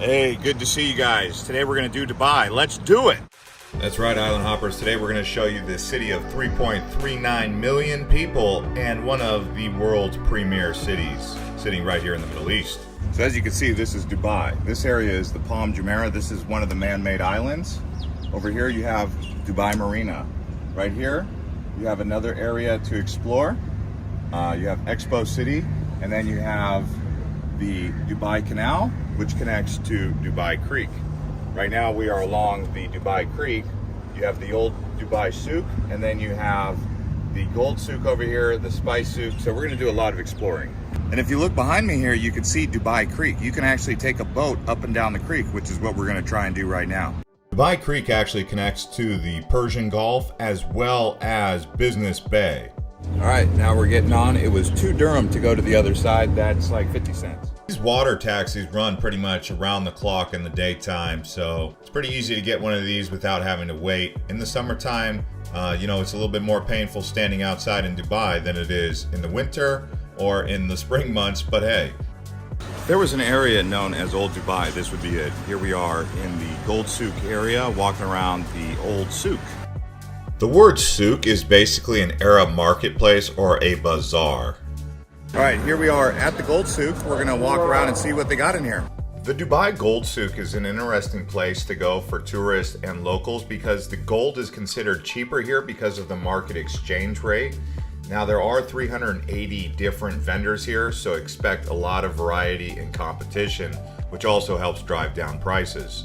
Hey, good to see you guys. Today we're going to do Dubai. Let's do it. That's right, Island Hoppers. Today we're going to show you the city of 3.39 million people and one of the world's premier cities, sitting right here in the Middle East. So as you can see, this is Dubai. This area is the Palm Jumeirah. This is one of the man-made islands. Over here you have Dubai Marina. Right here you have another area to explore. You have Expo City, and then you have the Dubai Canal, which connects to Dubai Creek. Right now we are along the Dubai Creek. You have the old Dubai Souk, and then you have the Gold Souk over here, the Spice Souk. So we're going to do a lot of exploring. And if you look behind me here, you can see Dubai Creek. You can actually take a boat up and down the creek, which is what we're going to try and do right now. Dubai Creek actually connects to the Persian Gulf as well as Business Bay. All right, now we're getting on. It was 2 dirham to go to the other side. That's like 50 cents. These water taxis run pretty much around the clock in the daytime, so it's pretty easy to get one of these without having to wait. In the summertime, it's a little bit more painful standing outside in Dubai than it is in the winter or in the spring months, but hey. There was an area known as Old Dubai. This would be it. Here we are in the Gold Souk area, walking around the Old Souk. The word souk is basically an Arab marketplace or a bazaar. All right, here we are at the Gold Souk. We're gonna walk around and see what they got in here. The Dubai Gold Souk is an interesting place to go for tourists and locals because the gold is considered cheaper here because of the market exchange rate. Now there are 380 different vendors here, so expect a lot of variety and competition, which also helps drive down prices.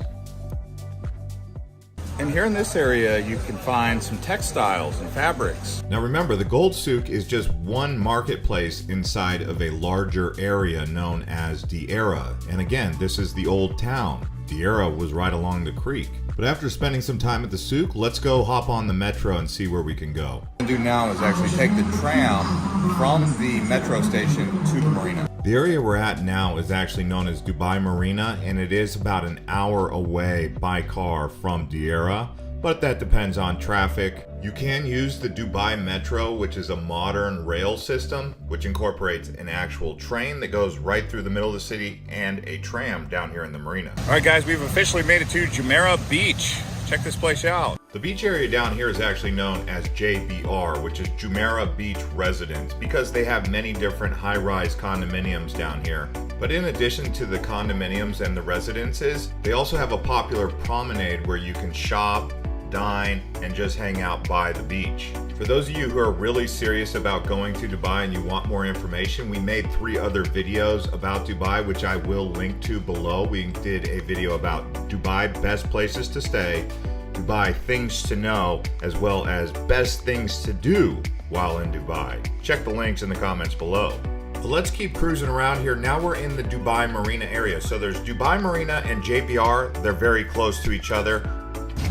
And here in this area, you can find some textiles and fabrics. Now remember, the Gold Souk is just one marketplace inside of a larger area known as Deira. And again, this is the old town. Deira was right along the creek. But after spending some time at the souk, let's go hop on the metro and see where we can go. What we'll do now is actually take the tram from the metro station to the marina. The area we're at now is actually known as Dubai Marina, and it is about an hour away by car from Deira, but that depends on traffic. You can use the Dubai Metro, which is a modern rail system, which incorporates an actual train that goes right through the middle of the city and a tram down here in the marina. All right, guys, we've officially made it to Jumeirah Beach. Check this place out. The beach area down here is actually known as JBR, which is Jumeirah Beach Residence, because they have many different high-rise condominiums down here. But in addition to the condominiums and the residences, they also have a popular promenade where you can shop, dine, and just hang out by the beach. For those of you who are really serious about going to Dubai and you want more information, we made 3 other videos about Dubai, which I will link to below. We did a video about Dubai best places to stay, Dubai things to know, as well as best things to do while in Dubai. Check the links in the comments below. But let's keep cruising around here. Now we're in the Dubai Marina area. So there's Dubai Marina and JBR. They're very close to each other.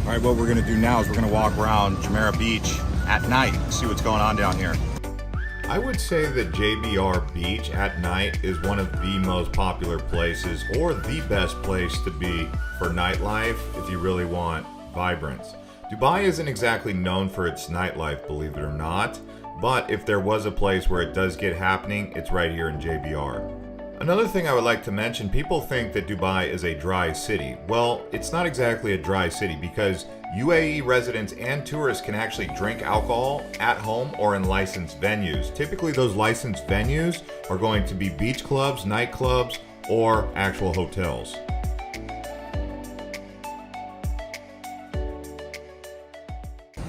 All right, what we're gonna do now is we're gonna walk around Jumeirah Beach at night, see what's going on down here. I would say that JBR Beach at night is one of the most popular places or the best place to be for nightlife if you really want vibrance. Dubai isn't exactly known for its nightlife, believe it or not, but if there was a place where it does get happening, it's right here in JBR. Another thing I would like to mention, people think that Dubai is a dry city. Well, it's not exactly a dry city because UAE residents and tourists can actually drink alcohol at home or in licensed venues. Typically those licensed venues are going to be beach clubs, nightclubs, or actual hotels.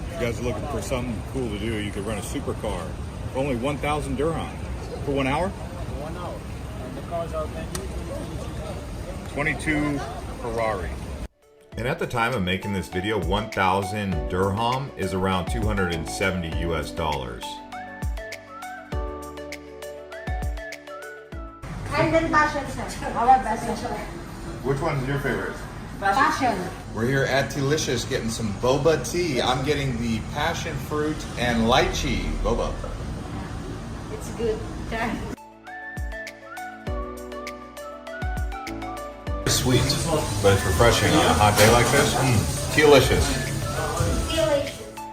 If you guys are looking for something cool to do, you could rent a supercar for only 1,000 dirham for 1 hour. 1 hour. And the cars are brand new. 22 Ferrari. And at the time of making this video, 1,000 dirham is around 270 US dollars. Which one's your favorite? Passion. We're here at Delicious getting some boba tea. I'm getting the passion fruit and lychee boba. It's good. It's sweet, but it's refreshing on a hot day like this. Delicious.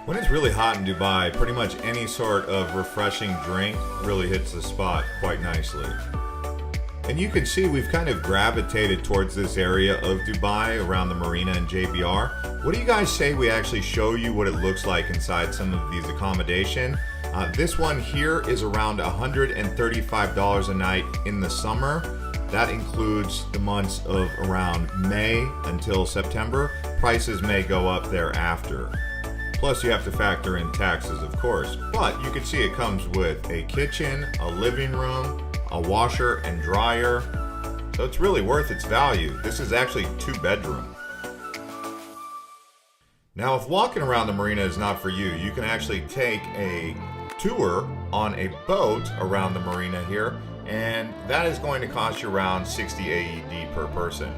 When it's really hot in Dubai, pretty much any sort of refreshing drink really hits the spot quite nicely. And you can see we've kind of gravitated towards this area of Dubai around the marina and JBR. What do you guys say we actually show you what it looks like inside some of these accommodation? This one here is around $135 a night in the summer. That includes the months of around May until September. Prices may go up thereafter. Plus you have to factor in taxes, of course. But you can see it comes with a kitchen, a living room, a washer and dryer. So it's really worth its value. This is actually 2-bedroom. Now, if walking around the marina is not for you, you can actually take a tour on a boat around the marina here, and that is going to cost you around 60 AED per person.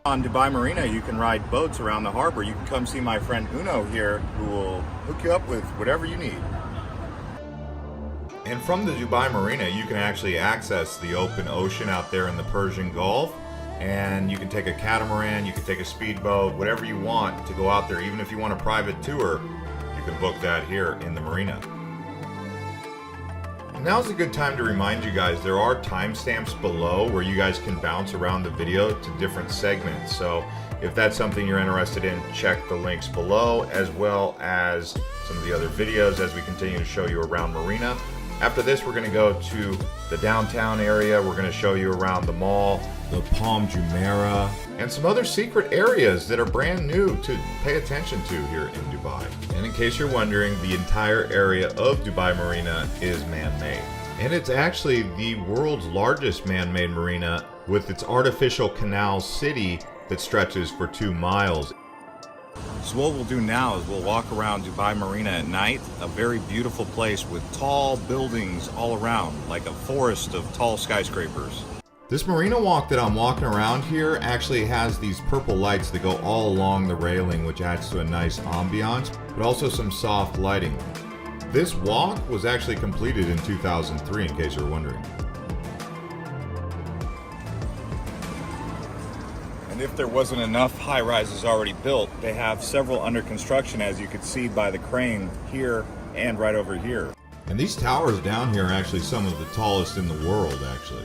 On Dubai Marina, you can ride boats around the harbor. You can come see my friend Uno here, who will hook you up with whatever you need. And from the Dubai Marina, you can actually access the open ocean out there in the Persian Gulf. And you can take a catamaran, you can take a speedboat, whatever you want to go out there. Even if you want a private tour, you can book that here in the marina. Now's a good time to remind you guys, there are timestamps below where you guys can bounce around the video to different segments. So if that's something you're interested in, check the links below, as well as some of the other videos as we continue to show you around Marina. After this, we're going to go to the downtown area. We're going to show you around the mall, the Palm Jumeirah, and some other secret areas that are brand new to pay attention to here in Dubai. And in case you're wondering, the entire area of Dubai Marina is man-made. And it's actually the world's largest man-made marina with its artificial canal city that stretches for 2 miles. So what we'll do now is we'll walk around Dubai Marina at night, a very beautiful place with tall buildings all around, like a forest of tall skyscrapers. This marina walk that I'm walking around here actually has these purple lights that go all along the railing, which adds to a nice ambiance, but also some soft lighting. This walk was actually completed in 2003, in case you're wondering. And if there wasn't enough high-rises already built, they have several under construction, as you could see by the crane here and right over here. And these towers down here are actually some of the tallest in the world, actually.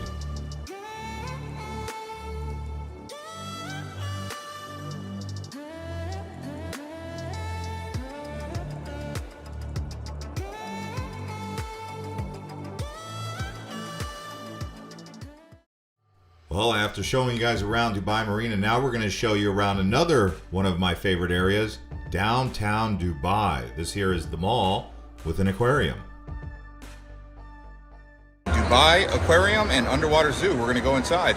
Well, after showing you guys around Dubai Marina, now we're going to show you around another one of my favorite areas, downtown Dubai. This here is the mall with an aquarium. Dubai Aquarium and Underwater Zoo. We're going to go inside.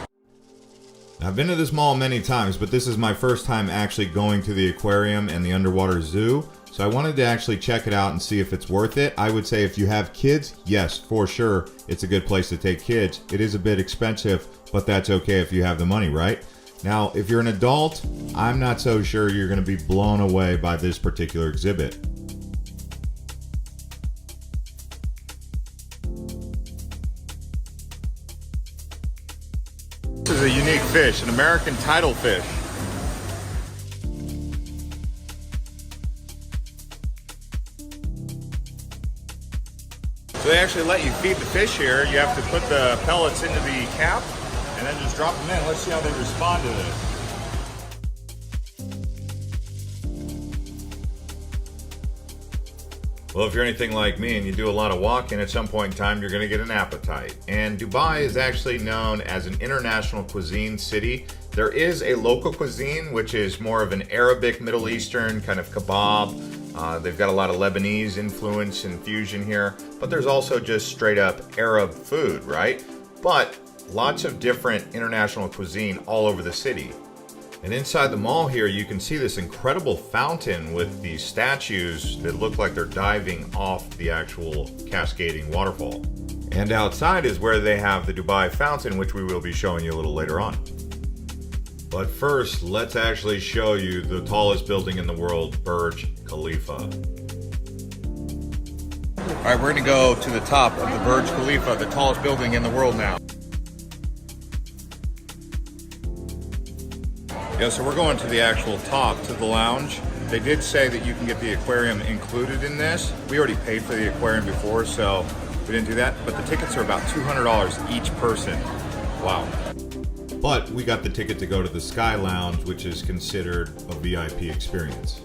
I've been to this mall many times, but this is my first time actually going to the aquarium and the Underwater Zoo. So I wanted to actually check it out and see if it's worth it. I would say if you have kids, yes, for sure, it's a good place to take kids. It is a bit expensive, but that's okay if you have the money, right? Now, if you're an adult, I'm not so sure you're going to be blown away by this particular exhibit. This is a unique fish, an American tidal fish. So they actually let you feed the fish here. You have to put the pellets into the cap and then just drop them in. Let's see how they respond to this. Well, if you're anything like me and you do a lot of walking, at some point in time you're going to get an appetite. And Dubai is actually known as an international cuisine city. There is a local cuisine, which is more of an Arabic, Middle Eastern kind of kebab. They've got a lot of Lebanese influence and fusion here, but there's also just straight up Arab food, right? But lots of different international cuisine all over the city. And inside the mall here, you can see this incredible fountain with these statues that look like they're diving off the actual cascading waterfall. And outside is where they have the Dubai fountain, which we will be showing you a little later on. But first, let's actually show you the tallest building in the world, Burj Khalifa. All right, we're gonna go to the top of the Burj Khalifa, the tallest building in the world now. Yeah, so we're going to the actual top, to the lounge. They did say that you can get the aquarium included in this. We already paid for the aquarium before, so we didn't do that, but the tickets are about $200 each person. Wow. But we got the ticket to go to the Sky Lounge, which is considered a VIP experience.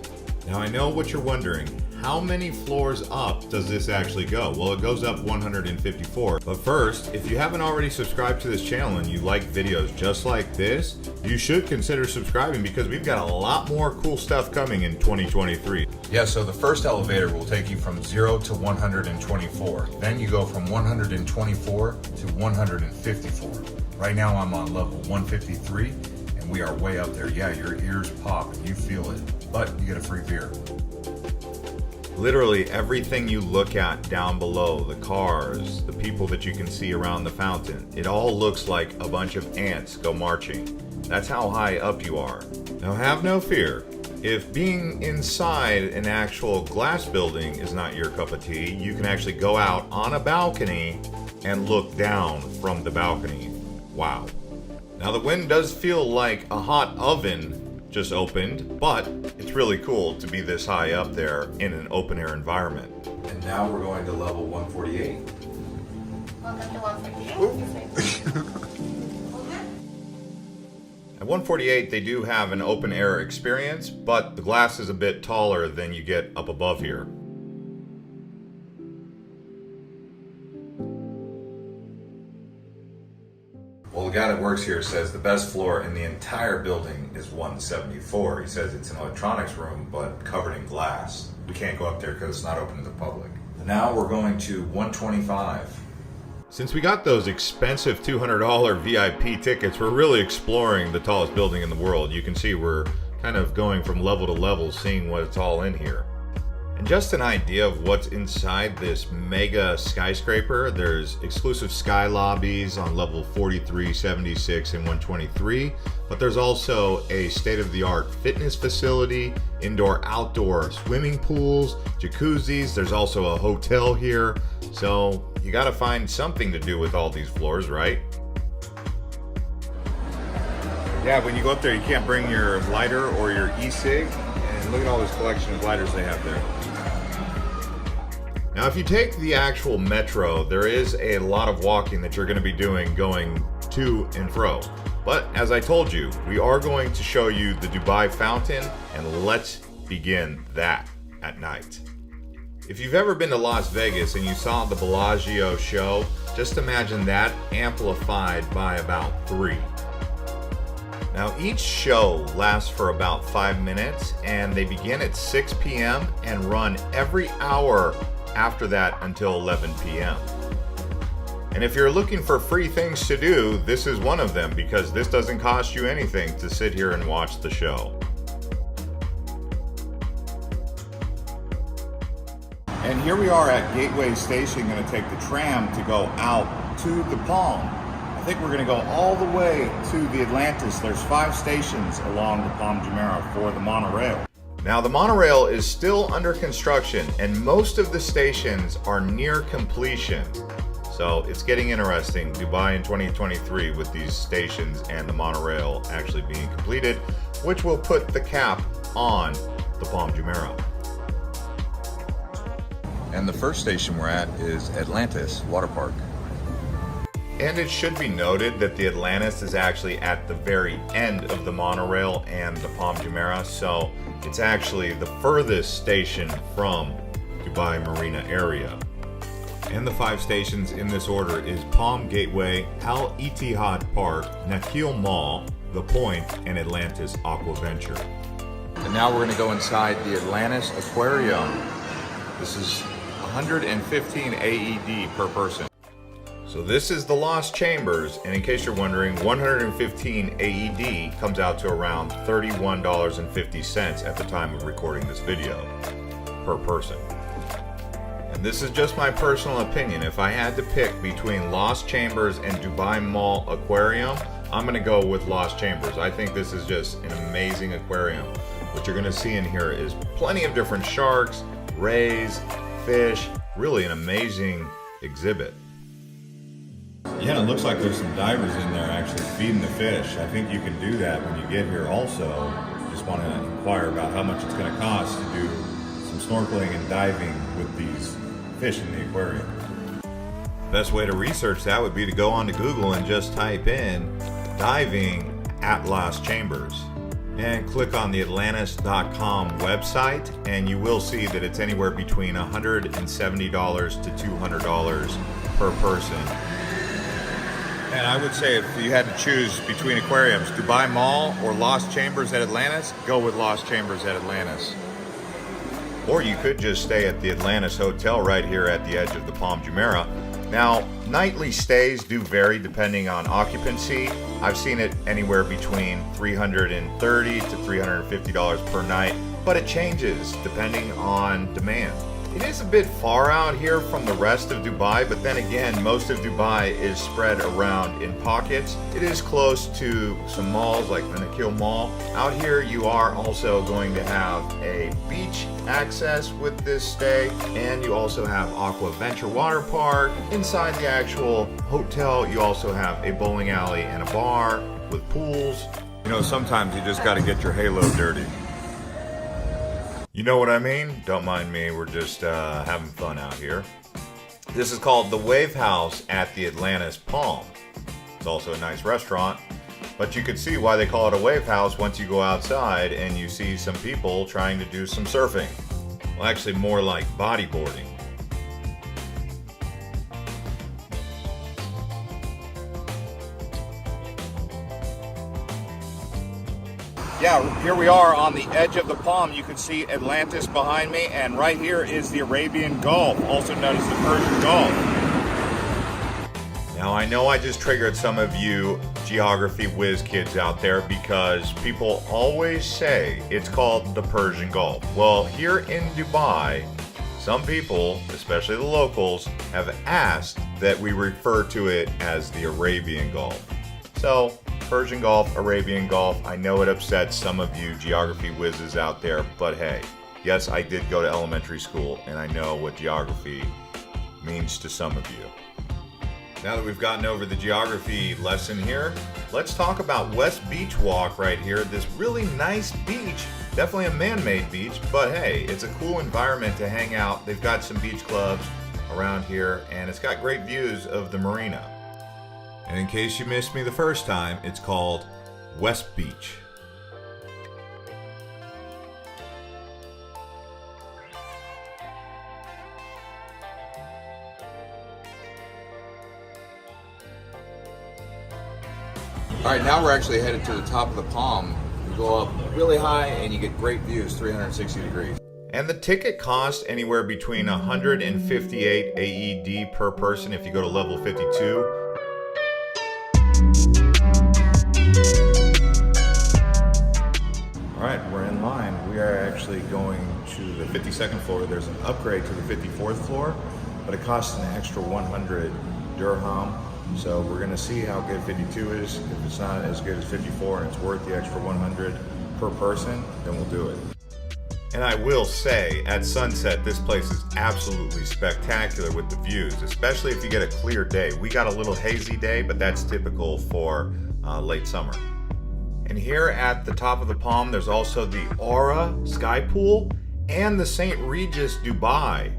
Now I know what you're wondering. How many floors up does this actually go? Well, it goes up 154. But first, if you haven't already subscribed to this channel and you like videos just like this, you should consider subscribing because we've got a lot more cool stuff coming in 2023. Yeah, so the first elevator will take you from 0 to 124. Then you go from 124 to 154. Right now I'm on level 153 and we are way up there. Yeah, your ears pop and you feel it, but you get a free beer. Literally everything you look at down below, the cars, the people that you can see around the fountain, it all looks like a bunch of ants go marching. That's how high up you are. Now have no fear. If being inside an actual glass building is not your cup of tea, you can actually go out on a balcony and look down from the balcony. Wow. Now the wind does feel like a hot oven just opened, but it's really cool to be this high up there in an open air environment. And now we're going to level 148. Welcome to 148. At 148, they do have an open air experience, but the glass is a bit taller than you get up above here. Well, the guy that works here says the best floor in the entire building is 174. He says it's an electronics room, but covered in glass. We can't go up there because it's not open to the public. Now we're going to 125. Since we got those expensive $200 VIP tickets, we're really exploring the tallest building in the world. You can see we're kind of going from level to level, seeing what's all in here. And just an idea of what's inside this mega skyscraper, there's exclusive sky lobbies on level 43, 76, and 123, but there's also a state-of-the-art fitness facility, indoor-outdoor swimming pools, jacuzzis, there's also a hotel here, so you gotta find something to do with all these floors, right? Yeah, when you go up there, you can't bring your lighter or your e-cig, and look at all this collection of lighters they have there. Now, if you take the actual metro, there is a lot of walking that you're going to be doing going to and fro. But as I told you, we are going to show you the Dubai fountain, and let's begin that at night. If you've ever been to Las Vegas and you saw the Bellagio show, just imagine that amplified by about 3. Now each show lasts for about 5 minutes and they begin at 6 p.m. and run every hour after that until 11 p.m. And if you're looking for free things to do, this is one of them because this doesn't cost you anything to sit here and watch the show. And here we are at Gateway Station, going to take the tram to go out to the Palm. I think we're going to go all the way to the Atlantis. There's 5 stations along the Palm Jumeirah for the monorail. Now the monorail is still under construction and most of the stations are near completion. So it's getting interesting, Dubai in 2023 with these stations and the monorail actually being completed, which will put the cap on the Palm Jumeirah. And the first station we're at is Atlantis Water Park. And it should be noted that the Atlantis is actually at the very end of the monorail and the Palm Jumeirah, so it's actually the furthest station from Dubai Marina area. And the 5 stations in this order is Palm Gateway, Al Ittihad Park, Nakheel Mall, The Point, and Atlantis Aquaventure. And now we're going to go inside the Atlantis Aquarium. This is 115 AED per person. So this is the Lost Chambers, and in case you're wondering, 115 AED comes out to around $31.50 at the time of recording this video per person. And this is just my personal opinion. If I had to pick between Lost Chambers and Dubai Mall Aquarium, I'm going to go with Lost Chambers. I think this is just an amazing aquarium. What you're going to see in here is plenty of different sharks, rays, fish, really an amazing exhibit. Yeah, and it looks like there's some divers in there actually feeding the fish. I think you can do that when you get here also. Just want to inquire about how much it's going to cost to do some snorkeling and diving with these fish in the aquarium. Best way to research that would be to go onto Google and just type in diving Atlas Chambers and click on the Atlantis.com website, and you will see that it's anywhere between $170 to $200 per person. And I would say if you had to choose between aquariums, Dubai Mall or Lost Chambers at Atlantis, go with Lost Chambers at Atlantis. Or you could just stay at the Atlantis Hotel right here at the edge of the Palm Jumeirah. Now, nightly stays do vary depending on occupancy. I've seen it anywhere between $330 to $350 per night, but it changes depending on demand. It is a bit far out here from the rest of Dubai, but then again, most of Dubai is spread around in pockets. It is close to some malls like the Nakheel Mall. Out here, you are also going to have a beach access with this stay, and you also have Aqua Venture Water Park. Inside the actual hotel, you also have a bowling alley and a bar with pools. You know, sometimes you just got to get your halo dirty. You know what I mean? Don't mind me, we're just having fun out here. This is called the Wave House at the Atlantis Palm. It's also a nice restaurant, but you can see why they call it a wave house once you go outside and you see some people trying to do some surfing. Well, actually more like bodyboarding. Yeah, here we are on the edge of the palm. You can see Atlantis behind me, and right here is the Arabian Gulf, also known as the Persian Gulf. Now, I know I just triggered some of you geography whiz kids out there because people always say it's called the Persian Gulf. Well, here in Dubai, some people, especially the locals, have asked that we refer to it as the Arabian Gulf. So, Persian Gulf, Arabian Gulf, I know it upsets some of you geography whizzes out there, but hey, yes, I did go to elementary school and I know what geography means to some of you. Now that we've gotten over the geography lesson here, let's talk about West Beach Walk right here. This really nice beach, definitely a man-made beach, but hey, it's a cool environment to hang out. They've got some beach clubs around here and it's got great views of the marina. And in case you missed me the first time, it's called West Beach. All right, now we're actually headed to the top of the palm. You go up really high and you get great views, 360 degrees. And the ticket costs anywhere between 158 AED per person if you go to level 52. All right, we're in line. We are actually going to the 52nd floor. There's an upgrade to the 54th floor, but it costs an extra 100 dirham. So we're gonna see how good 52 is. If it's not as good as 54 and it's worth the extra 100 per person, then we'll do it. And I will say, at sunset, this place is absolutely spectacular with the views, especially if you get a clear day. We got a little hazy day, but that's typical for late summer. And here at the top of the palm, there's also the Aura Sky Pool and the St. Regis Dubai.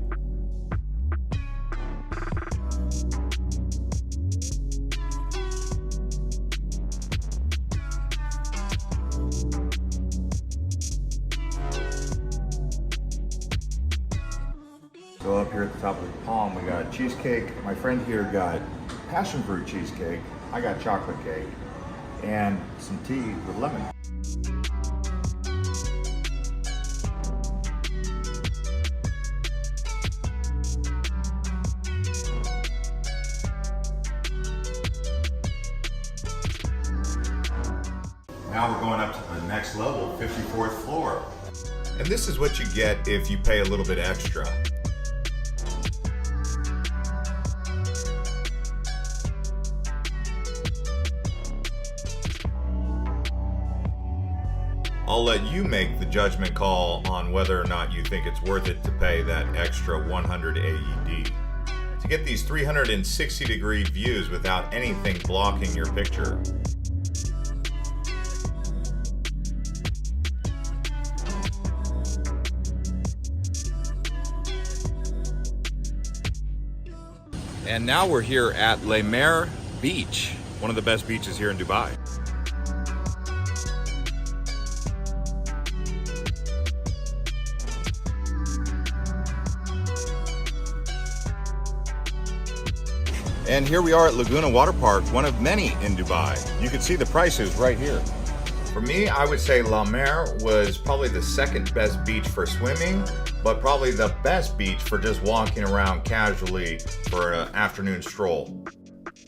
So up here at the top of the palm, we got cheesecake. My friend here got passion fruit cheesecake. I got chocolate cake and some tea with lemon. Now we're going up to the next level, 54th floor. And this is what you get if you pay a little bit extra. I'll let you make the judgment call on whether or not you think it's worth it to pay that extra 100 AED. To get these 360-degree views without anything blocking your picture. And now we're here at Le Mer Beach, one of the best beaches here in Dubai. And here we are at Laguna Water Park, one of many in Dubai. You can see the prices right here. For me, I would say La Mer was probably the second best beach for swimming, but probably the best beach for just walking around casually for an afternoon stroll.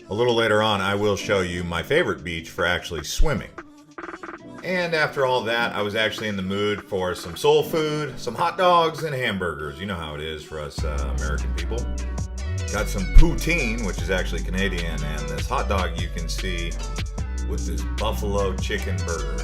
A little later on, I will show you my favorite beach for actually swimming. And after all that, I was actually in the mood for some soul food, some hot dogs and hamburgers. You know how it is for us American people. Got some poutine, which is actually Canadian, and this hot dog you can see with this buffalo chicken burger.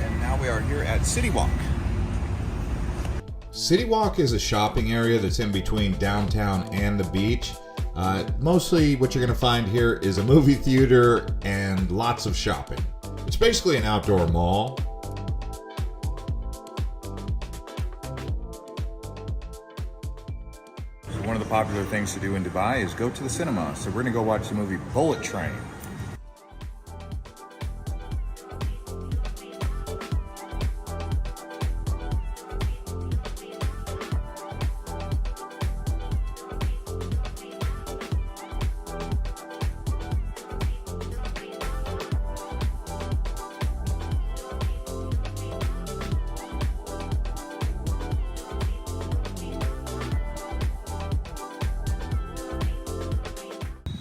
And now we are here at City Walk. City Walk is a shopping area that's in between downtown and the beach. Mostly what you're going to find here is a movie theater and lots of shopping. It's basically an outdoor mall. One of the popular things to do in Dubai is go to the cinema. So we're going to go watch the movie Bullet Train.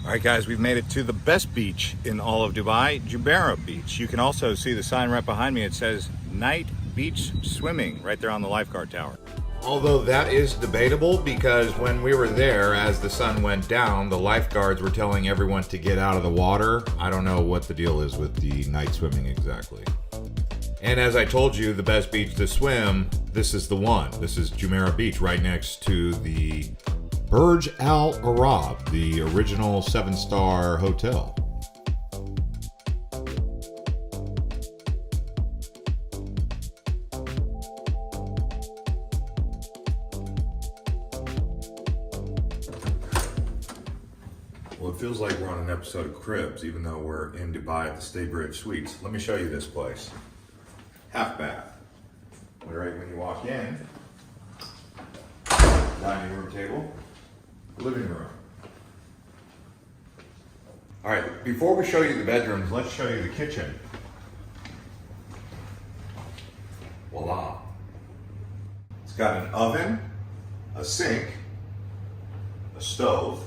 All right, guys, we've made it to the best beach in all of Dubai, Jumeirah Beach. You can also see the sign right behind me. It says Night Beach Swimming right there on the lifeguard tower. Although that is debatable, because when we were there, as the sun went down, the lifeguards were telling everyone to get out of the water. I don't know what the deal is with the night swimming exactly. And as I told you, the best beach to swim, this is the one. This is Jumeirah Beach, right next to the Burj Al Arab, the original 7-star hotel. Well, it feels like we're on an episode of Cribs, even though we're in Dubai at the Stay Brave Suites. Let me show you this place. Half bath. Right when you walk in, dining room table, living room. All right, before we show you the bedrooms, let's show you the kitchen. Voila. It's got an oven, a sink, a stove,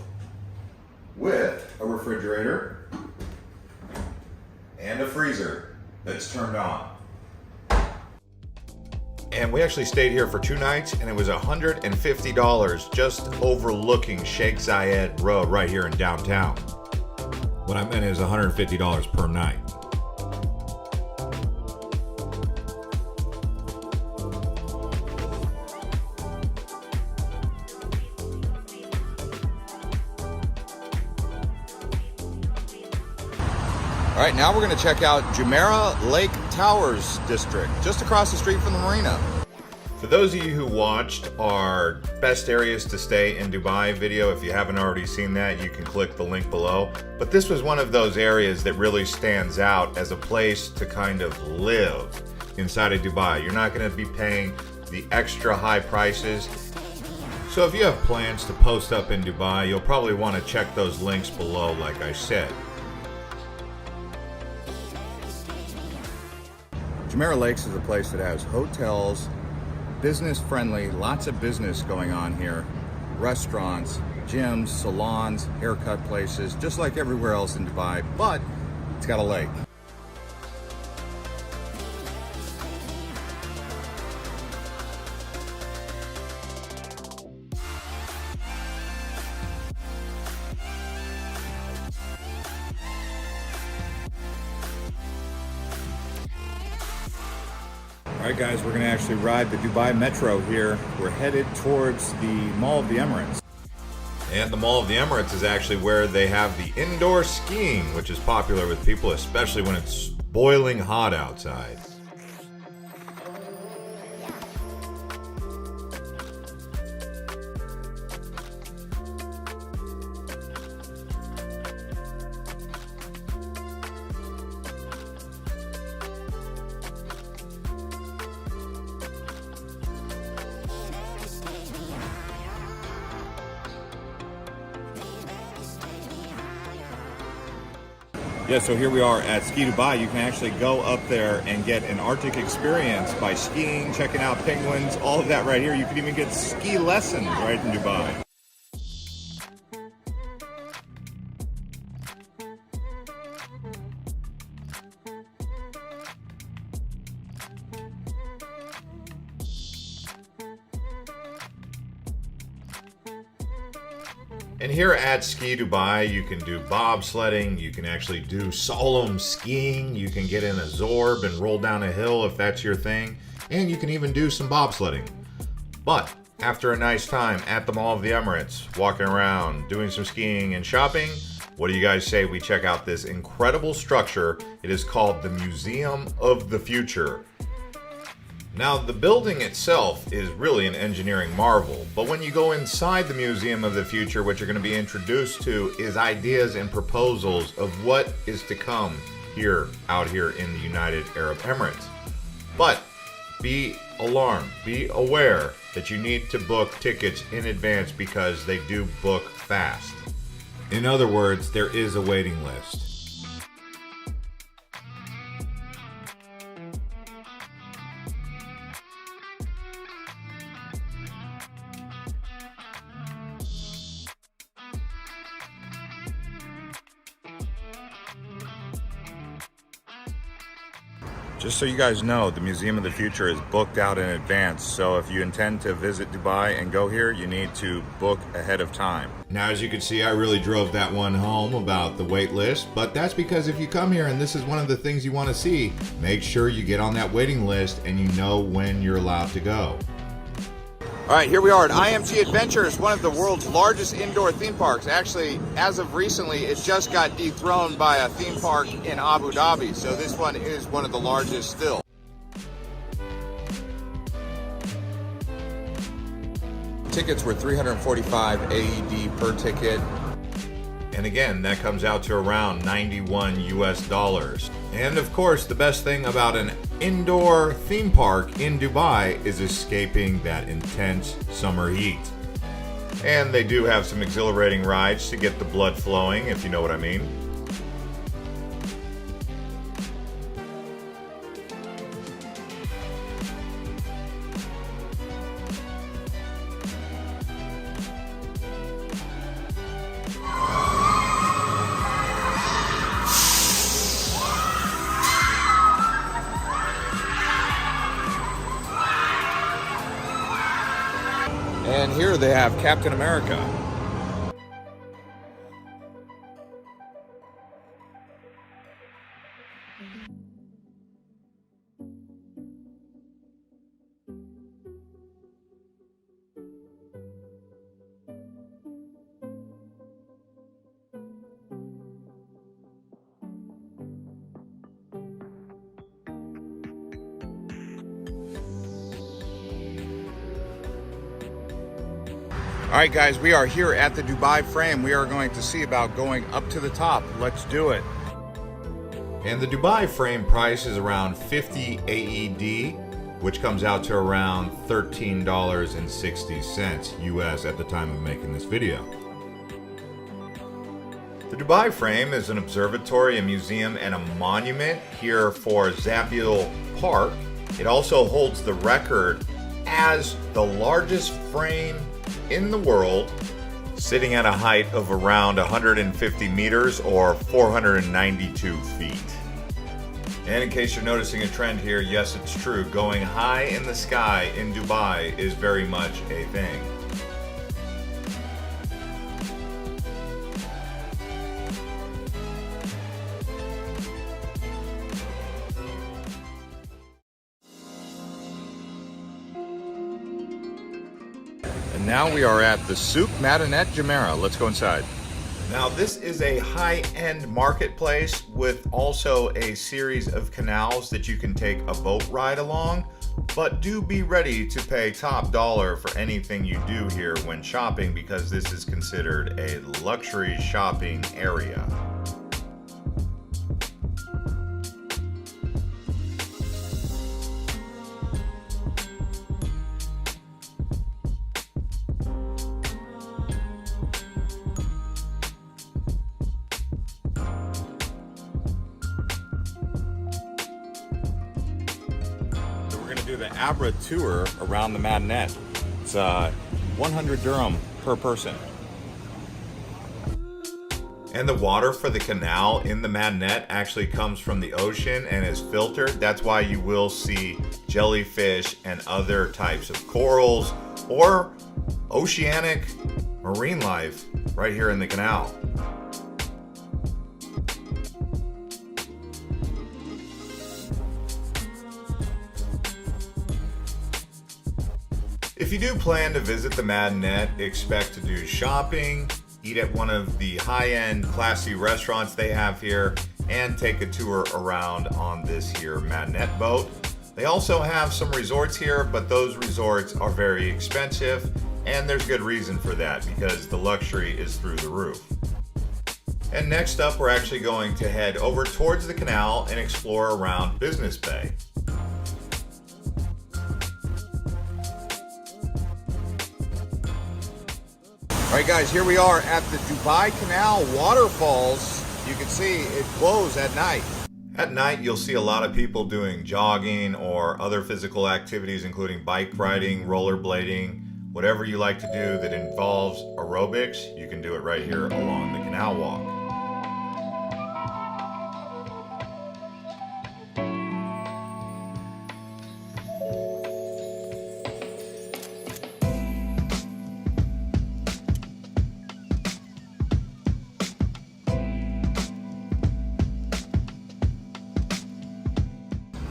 with a refrigerator and a freezer that's turned on. And we actually stayed here for 2 nights, and it was $150 just overlooking Sheikh Zayed Road right here in downtown. What I meant is $150 per night. All right, now we're going to check out Jumeirah Lake Towers District, just across the street from the marina. For those of you who watched our best areas to stay in Dubai video, if you haven't already seen that, you can click the link below. But this was one of those areas that really stands out as a place to kind of live inside of Dubai. You're not going to be paying the extra high prices. So if you have plans to post up in Dubai, you'll probably want to check those links below, like I said. Jumeirah Lakes is a place that has hotels, business friendly, lots of business going on here, restaurants, gyms, salons, haircut places, just like everywhere else in Dubai, but it's got a lake. All right, guys, we're going to actually ride the Dubai Metro here. We're headed towards the Mall of the Emirates. And the Mall of the Emirates is actually where they have the indoor skiing, which is popular with people, especially when it's boiling hot outside. Yeah, so here we are at Ski Dubai. You can actually go up there and get an Arctic experience by skiing, checking out penguins, all of that right here. You can even get ski lessons right in Dubai. And here at Ski Dubai, you can do bobsledding, you can actually do slalom skiing, you can get in a Zorb and roll down a hill if that's your thing, and you can even do some bobsledding. But after a nice time at the Mall of the Emirates, walking around, doing some skiing and shopping, what do you guys say we check out this incredible structure? It is called the Museum of the Future. Now, the building itself is really an engineering marvel, but when you go inside the Museum of the Future, what you're going to be introduced to is ideas and proposals of what is to come out here in the United Arab Emirates. But be alarmed, be aware that you need to book tickets in advance because they do book fast. In other words, there is a waiting list. Just so you guys know, the Museum of the Future is booked out in advance. So if you intend to visit Dubai and go here, you need to book ahead of time. Now, as you can see, I really drove that one home about the wait list, but that's because if you come here and this is one of the things you want to see, make sure you get on that waiting list and you know when you're allowed to go. All right, here we are at IMG Adventures, one of the world's largest indoor theme parks. Actually, as of recently, it just got dethroned by a theme park in Abu Dhabi, so this one is one of the largest still. Tickets were 345 AED per ticket. And again, that comes out to around 91 US dollars. And of course, the best thing about an indoor theme park in Dubai is escaping that intense summer heat. And they do have some exhilarating rides to get the blood flowing, if you know what I mean. And here they have Captain America. All right, guys, we are here at the Dubai frame. We are going to see about going up to the top. Let's do it. And the Dubai frame price is around 50 AED, which comes out to around $13.60 US at the time of making this video. The Dubai frame is an observatory, a museum, and a monument here for Zabil Park. It also holds the record as the largest frame in the world, sitting at a height of around 150 meters or 492 feet. And in case you're noticing a trend here, yes, it's true. Going high in the sky in Dubai is very much a thing. And now we are at the Souk Madinet Jumeirah. Let's go inside. Now this is a high-end marketplace with also a series of canals that you can take a boat ride along, but do be ready to pay top dollar for anything you do here when shopping, because this is considered a luxury shopping area. Do the Abra tour around the Madinet. It's 100 dirham per person. And the water for the canal in the Madinet actually comes from the ocean and is filtered. That's why you will see jellyfish and other types of corals or oceanic marine life right here in the canal. If you do plan to visit the Madinet, expect to do shopping, eat at one of the high-end classy restaurants they have here, and take a tour around on this here Madinet boat. They also have some resorts here, but those resorts are very expensive, and there's good reason for that because the luxury is through the roof. And next up, we're actually going to head over towards the canal and explore around Business Bay. All right, guys, here we are at the Dubai Canal waterfalls. You can see it glows at night. At night, you'll see a lot of people doing jogging or other physical activities, including bike riding, rollerblading, whatever you like to do that involves aerobics, you can do it right here along the canal walk.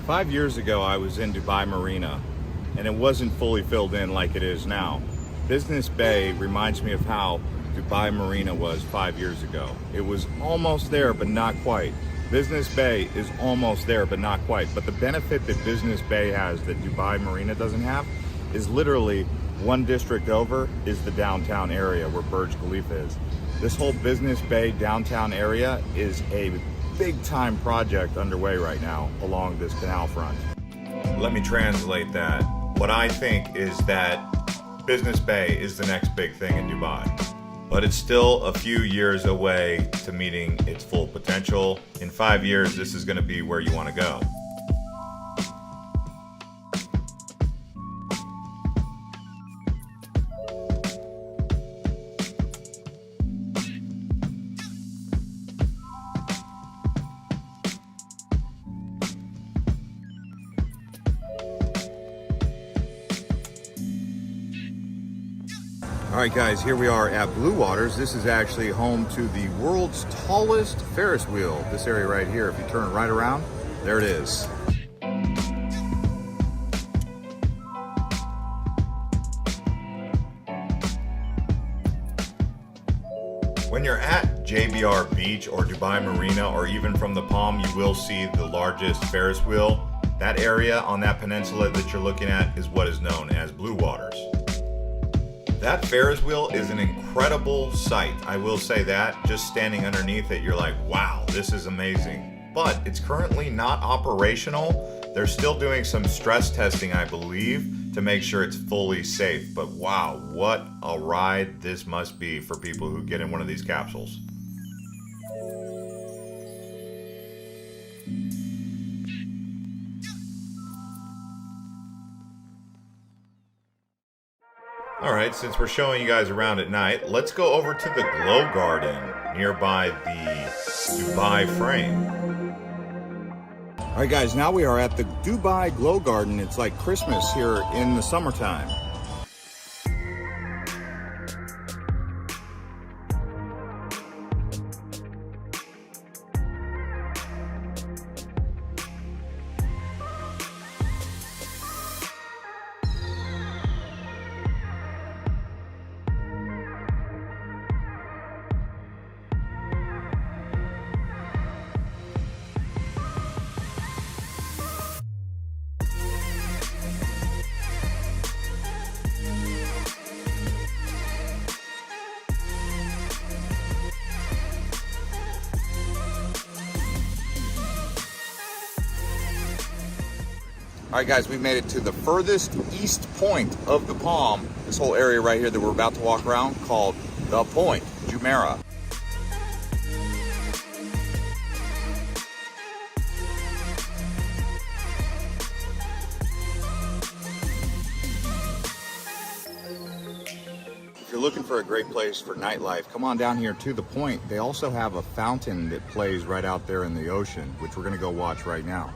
5 years ago, I was in Dubai Marina, and it wasn't fully filled in like it is now. Business Bay reminds me of how Dubai Marina was 5 years ago. It was almost there, but not quite. Business Bay is almost there, but not quite. But the benefit that Business Bay has that Dubai Marina doesn't have is literally one district over is the downtown area where Burj Khalifa is. This whole Business Bay downtown area is a big time project underway right now along this canal front. Let me translate that. What I think is that Business Bay is the next big thing in Dubai, but it's still a few years away to meeting its full potential. In 5 years, this is going to be where you want to go. All right, guys, here we are at Blue Waters. This is actually home to the world's tallest Ferris wheel. This area right here, if you turn it right around, there it is. When you're at JBR Beach or Dubai Marina, or even from the Palm, you will see the largest Ferris wheel. That area on that peninsula that you're looking at is what is known as Blue Waters. That Ferris wheel is an incredible sight. I will say that. Just standing underneath it, you're like, wow, this is amazing. But it's currently not operational. They're still doing some stress testing, I believe, to make sure it's fully safe. But wow, what a ride this must be for people who get in one of these capsules. All right, since we're showing you guys around at night, let's go over to the Glow Garden nearby the Dubai Frame. All right, guys, now we are at the Dubai Glow Garden. It's like Christmas here in the summertime. All right, guys, we've made it to the furthest east point of the Palm. This whole area right here that we're about to walk around called the Point, Jumeirah. If you're looking for a great place for nightlife, come on down here to the Point. They also have a fountain that plays right out there in the ocean, which we're gonna go watch right now.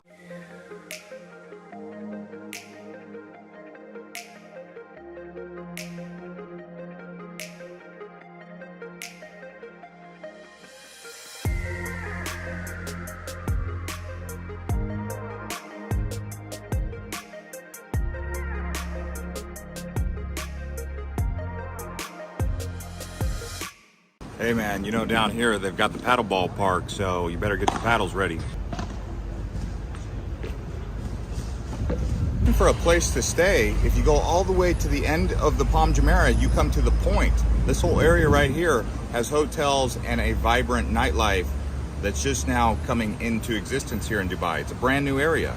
Hey man, you know down here they've got the paddleball park, so you better get the paddles ready. For a place to stay, if you go all the way to the end of the Palm Jumeirah, you come to the Point. This whole area right here has hotels and a vibrant nightlife that's just now coming into existence here in Dubai. It's a brand new area.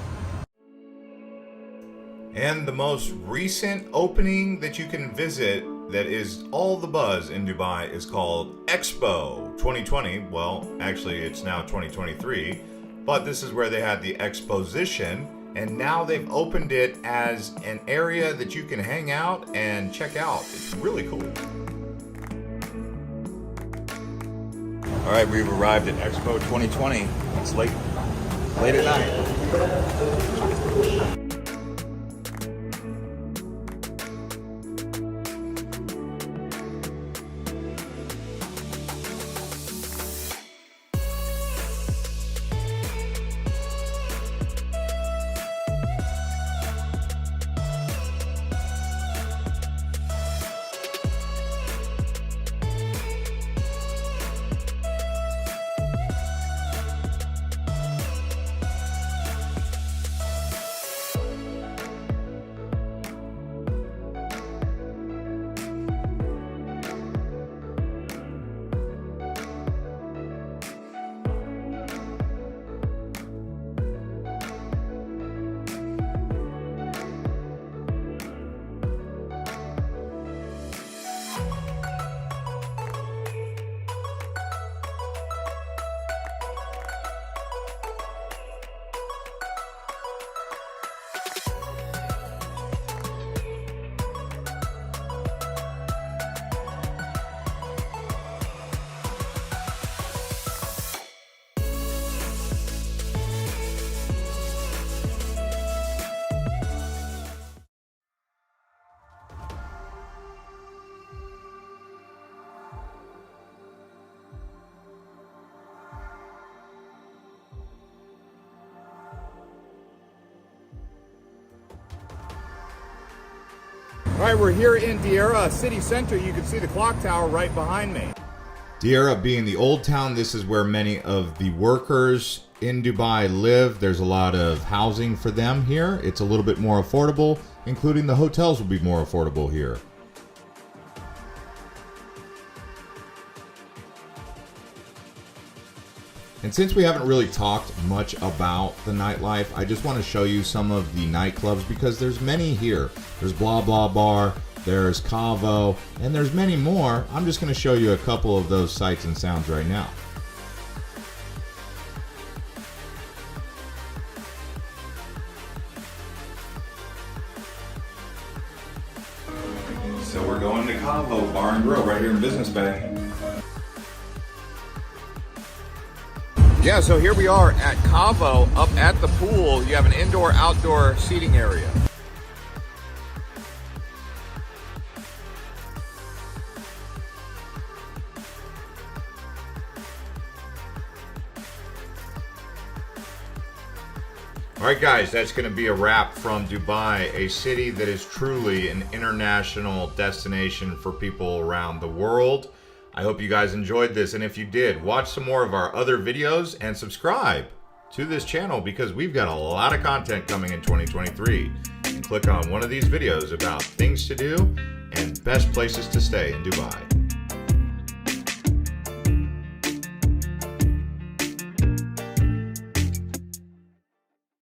And the most recent opening that you can visit that is all the buzz in Dubai is called Expo 2020. Well, actually it's now 2023, but this is where they had the exposition, and now they've opened it as an area that you can hang out and check out. It's really cool. All right, we've arrived at Expo 2020. It's late at night. All right, we're here in Deira city center. You can see the clock tower right behind me. Deira being the old town, this is where many of the workers in Dubai live. There's a lot of housing for them here. It's a little bit more affordable, including the hotels will be more affordable here. And since we haven't really talked much about the nightlife, I just want to show you some of the nightclubs because there's many here. There's Blah Blah Bar, there's Cavo, and there's many more. I'm just going to show you a couple of those sights and sounds right now. So we're going to Cavo Bar and Grill right here in Business Bay. Yeah, so here we are at Cavo, up at the pool. You have an indoor-outdoor seating area. All right, guys, that's going to be a wrap from Dubai, a city that is truly an international destination for people around the world. I hope you guys enjoyed this, and if you did, watch some more of our other videos and subscribe to this channel because we've got a lot of content coming in 2023. And click on one of these videos about things to do and best places to stay in Dubai.